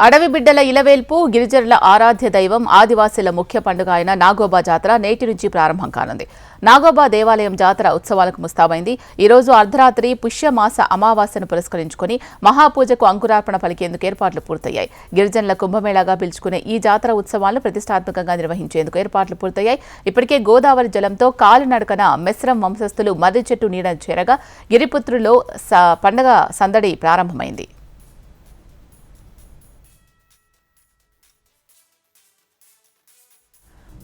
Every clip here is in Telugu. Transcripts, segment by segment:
అడవి బిడ్డల ఇలవేల్పు గిరిజనుల ఆరాధ్య దైవం ఆదివాసీల ముఖ్య పండుగ అయిన నాగోబా జాతర నేటి నుంచి ప్రారంభం కానుంది. నాగోబా దేవాలయం జాతర ఉత్సవాలకు ముస్తాబైంది. ఈ రోజు అర్ధరాత్రి పుష్యమాస అమావాస్యను పురస్కరించుకుని మహాపూజకు అంకురార్పణ పలికేందుకు ఏర్పాట్లు పూర్తయ్యాయి. గిరిజనుల కుంభమేళాగా పిలుచుకునే ఈ జాతర ఉత్సవాలను ప్రతిష్టాత్మకంగా నిర్వహించేందుకు ఏర్పాట్లు పూర్తయ్యాయి. ఇప్పటికే గోదావరి జలంతో కాలినడకన మెస్రం వంశస్థులు మర్రి చెట్టు నీడను చేరగా గిరిపుత్రులో పండుగ సందడి ప్రారంభమైంది.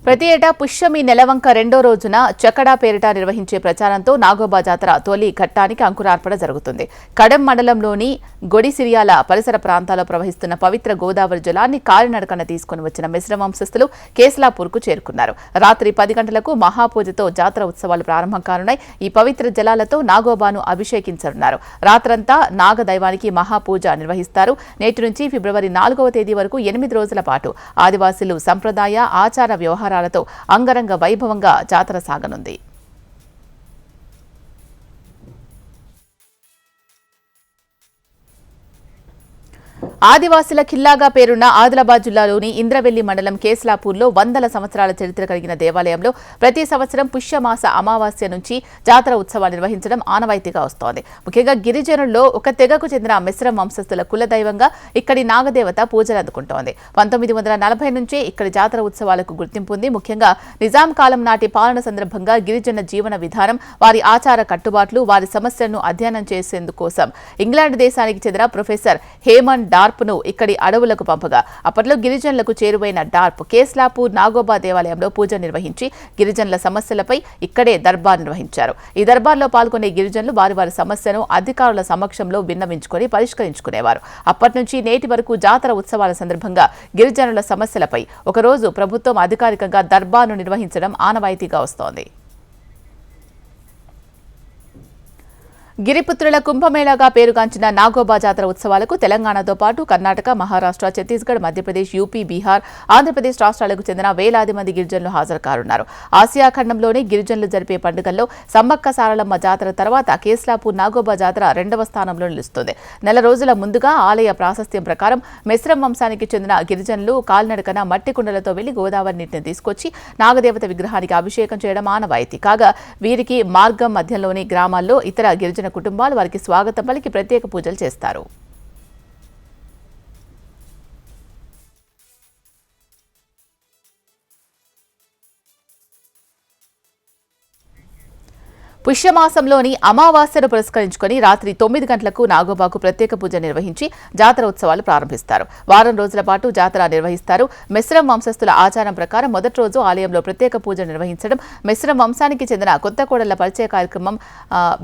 ప్రతి ఏటా పుష్యమి నెలవంక రెండో రోజున చకడా పేరిట నిర్వహించే ప్రచారంతో నాగోబా జాతర తొలి ఘట్టానికి అంకురార్పణ జరుగుతుంది. కడెం మండలంలోని గొడిసిరియాల పరిసర ప్రాంతాల్లో ప్రవహిస్తున్న పవిత్ర గోదావరి జలాన్ని కాలినడకన తీసుకుని వచ్చిన మిశ్ర వంశస్థులు కేస్లాపూర్కు చేరుకున్నారు. రాత్రి 10 గంటలకు మహాపూజతో జాతర ఉత్సవాలు ప్రారంభం కానున్నాయి. ఈ పవిత్ర జలాలతో నాగోబాను అభిషేకించనున్నారు. రాత్రంతా నాగదైవానికి మహాపూజ నిర్వహిస్తారు. నేటి నుంచి ఫిబ్రవరి 4వ తేదీ వరకు 8 రోజుల పాటు ఆదివాసీలు సంప్రదాయ ఆచార వ్యవహారాలతో అంగరంగ వైభవంగా జాతర సాగనుంది. ఆదివాసీల ఖిల్లాగా పేరున్న ఆదిలాబాద్ జిల్లాలోని ఇంద్రవెల్లి మండలం కేస్లాపూర్లో 100 సంవత్సరాల చరిత్ర కలిగిన దేవాలయంలో ప్రతి సంవత్సరం పుష్యమాస అమావాస్య నుంచి జాతర ఉత్సవాలు నిర్వహించడం ఆనవాయితీగా వస్తోంది. ముఖ్యంగా గిరిజనుల్లో ఒక తెగకు చెందిన మిశ్రం వంశస్థుల కులదైవంగా ఇక్కడి నాగదేవత పూజలు అందుకుంటోంది. 1940 నుంచే ఇక్కడి జాతర ఉత్సవాలకు గుర్తింపు ఉంది. ముఖ్యంగా నిజాం కాలం నాటి పాలన సందర్భంగా గిరిజన జీవన విధానం, వారి ఆచార కట్టుబాట్లు, వారి సమస్యలను అధ్యయనం చేసేందుకోసం ఇంగ్లాండ్ దేశానికి చెందిన ప్రొఫెసర్ హేమన్ డార్ప్ను ఇక్కడి అడవులకు పంపగా అప్పట్లో గిరిజనులకు చేరువైన డార్ప్ కేస్లాపూర్ నాగోబా దేవాలయంలో పూజ నిర్వహించి గిరిజనుల సమస్యలపై ఇక్కడే దర్బార్ నిర్వహించారు. ఈ దర్బార్లో పాల్గొనే గిరిజనులు వారి వారి సమస్యను అధికారుల సమక్షంలో విన్నవించుకొని పరిష్కరించుకునేవారు. అప్పటి నుంచి నేటి వరకు జాతర ఉత్సవాల సందర్భంగా గిరిజనుల సమస్యలపై ఒకరోజు ప్రభుత్వం అధికారికంగా దర్బార్ను నిర్వహించడం ఆనవాయితీగా వస్తోంది. గిరిపుత్రుల కుంభమేళాగా పేరుగాంచిన నాగోబా జాతర ఉత్సవాలకు తెలంగాణతో పాటు కర్ణాటక, మహారాష్ట్ర, ఛత్తీస్గఢ్, మధ్యప్రదేశ్, యూపీ, బీహార్, ఆంధ్రప్రదేశ్ రాష్ట్రాలకు చెందిన వేలాది మంది గిరిజనులు హాజరు కానున్నారు. ఆసియా ఖండంలోనే గిరిజనులు జరిపే పండుగల్లో సమ్మక్క సారలమ్మ జాతర తర్వాత కేస్లాపూర్ నాగోబా జాతర 2వ స్థానంలో నిలుస్తుంది. నెల రోజుల ముందుగా ఆలయ ప్రాశస్త్యం ప్రకారం మెస్రం వంశానికి చెందిన గిరిజనులు కాలినడకన మట్టి కుండలతో వెళ్లి గోదావరి నీటిని తీసుకొచ్చి నాగదేవత విగ్రహానికి అభిషేకం చేయడం ఆనవాయితీ కాగా వీరికి మార్గం మధ్యంలోని గ్రామాల్లో ఇతర గిరిజన కుటుంబాలు వారికి స్వాగతం పలికి ప్రత్యేక పూజలు చేస్తారు. పుష్యమాసంలోని అమావాస్యను పురస్కరించుకుని రాత్రి 9 గంటలకు నాగోబాకు ప్రత్యేక పూజ నిర్వహించి జాతర ఉత్సవాలు ప్రారంభిస్తారు. వారం రోజుల పాటు జాతర నిర్వహిస్తారు. మిశ్రం వంశస్థుల ఆచారం ప్రకారం మొదటి రోజు ఆలయంలో ప్రత్యేక పూజ నిర్వహించడం, మిశ్రం వంశానికి చెందిన కొత్త కోడళ్ల పరిచయ కార్యక్రమం,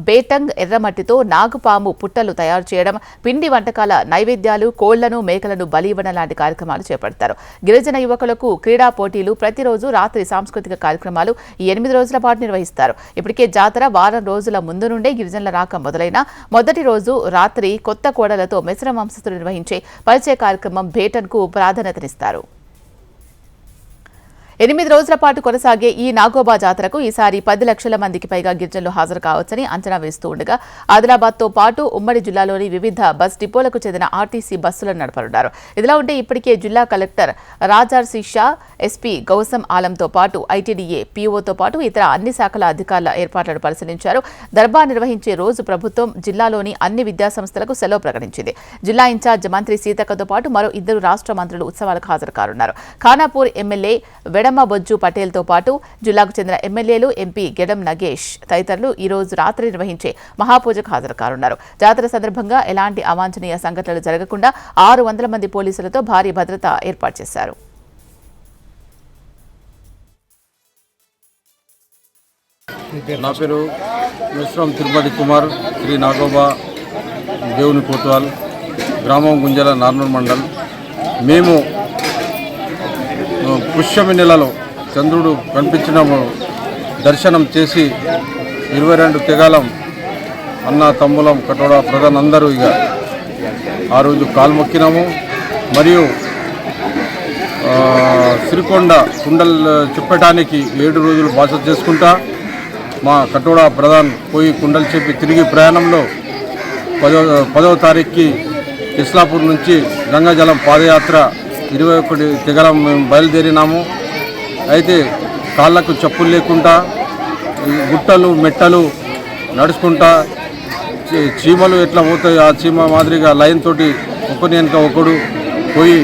బేటంగ్ ఎర్రమట్టితో నాగుపాము పుట్టలు తయారు చేయడం, పిండి వంటకాల నైవేద్యాలు, కోళ్లను మేకలను బలి ఇవ్వడం లాంటి కార్యక్రమాలు చేపడతారు. గిరిజన యువకులకు క్రీడా పోటీలు, ప్రతిరోజు రాత్రి సాంస్కృతిక కార్యక్రమాలు ఈ 8 రోజుల పాటు నిర్వహిస్తారు. ఇప్పటికే జాతర వారం రోజుల ముందు నుండే గిరిజనుల రాక మొదలైన మొదటి రోజు రాత్రి కొత్త కోడలతో మిశ్రం వంశస్థులు నిర్వహించే పరిచయ కార్యక్రమం బేటన్కు ప్రాధాన్యతనిస్తారు. 8 రోజుల పాటు కొనసాగే ఈ నాగోబా జాతరకు ఈసారి 10 లక్షల మందికి పైగా గిరిజనులు హాజరు కావచ్చని అంచనా వేస్తూ ఉండగా ఆదిలాబాద్తో పాటు ఉమ్మడి జిల్లాలోని వివిధ బస్ డిపోలకు చెందిన ఆర్టీసీ బస్సులను నడపనున్నారు. ఇదిలా ఉంటే ఇప్పటికే జిల్లా కలెక్టర్ రాజార్సి షా, ఎస్పీ గౌసం ఆలంతో పాటు ఐటీడీఏ, పీఓతో పాటు ఇతర అన్ని శాఖల అధికారుల ఏర్పాట్లను పరిశీలించారు. దర్బార్ నిర్వహించే రోజు ప్రభుత్వం జిల్లాలోని అన్ని విద్యాసంస్థలకు సెలవు ప్రకటించింది. జిల్లా ఇన్ఛార్జ్ మంత్రి సీతక్కతో పాటు మరో 2 రాష్ట్ర మంత్రులు ఉత్సవాలకు హాజరు కానున్నారు. ఖానాపూర్ ఎమ్మెల్యే వెడమ బొజ్జు పటేల్తో పాటు జిల్లాకు చెందిన ఎమ్మెల్యేలు, ఎంపీ గెడం నగేష్ తదితరులు ఈ రోజు రాత్రి నిర్వహించే మహాపూజకు హాజరు కానున్నారు. జాతర సందర్భంగా ఎలాంటి అవాంఛనీయ సంఘటనలు జరగకుండా 600 మంది పోలీసులతో భారీ భద్రత ఏర్పాటు చేశారు. నా పేరు మిశ్రం తిరుపతి కుమార్, శ్రీ నాగోబా దేవుని కోత్వాల్, గ్రామం గుంజల, నార్నూర్ మండల్. మేము పుష్యమి నెలలో చంద్రుడు కనిపించిన దర్శనం చేసి 22 తెగాలం అన్న తమ్ములం కటోడా ప్రధాన అందరూ ఇక ఆ రోజు కాల్మొక్కినాము. మరియు సిరికొండ కుండలు చెప్పడానికి 7 రోజులు బాస చేసుకుంటా మా కటోడా ప్రధాన్ పోయి కుండలు చెప్పి తిరిగి ప్రయాణంలో 10వ తారీఖుకి ఇస్లాపూర్ నుంచి గంగాజలం పాదయాత్ర 21 తెగలం మేము బయలుదేరినాము. అయితే కాళ్ళకు చెప్పులు లేకుండా గుట్టలు మెట్టలు నడుచుకుంటా చీమలు ఎట్లా పోతాయి ఆ చీమ మాదిరిగా లైన్ తోటి ఒకరి వెనుక ఒకడు పోయి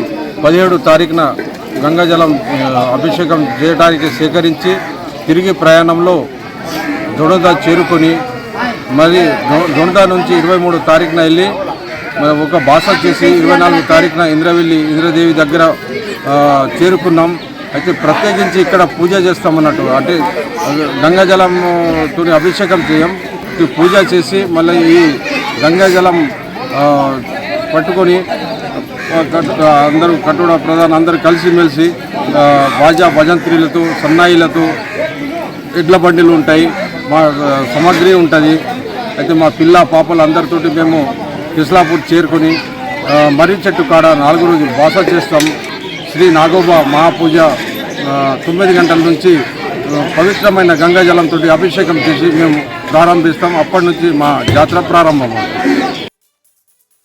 17 తారీఖున గంగాజలం అభిషేకం చేయడానికి సేకరించి తిరిగి ప్రయాణంలో దొడద చేరుకొని మరి దొడద నుంచి 23 తారీఖున వెళ్ళి ఒక బాస చేసి 24 తారీఖున ఇంద్రదేవి దగ్గర చేరుకున్నాం. అయితే ప్రత్యేకించి ఇక్కడ పూజ చేస్తామన్నట్టు, అంటే గంగాజలంతో అభిషేకం చేయం, పూజ చేసి మళ్ళీ ఈ గంగాజలం పట్టుకొని అందరూ కట్టుడ ప్రధాన అందరూ కలిసిమెలిసి బాజా భజంత్రీలతో సన్నాయిలతో ఎడ్ల బండిలు ఉంటాయి, మా సామాగ్రి ఉంటుంది. అయితే మా పిల్ల పాపలు అందరితోటి మేము ఇస్లాపూర్ చేరుకొని మర్రి చెట్టు కాడ 4 రోజులు బాస చేస్తాం. శ్రీ నాగోబా మహాపూజ 9 గంటల నుంచి పవిత్రమైన గంగాజలంతో అభిషేకం చేసి మేము ప్రారంభిస్తాం. అప్పటి నుంచి మా జాతర ప్రారంభం.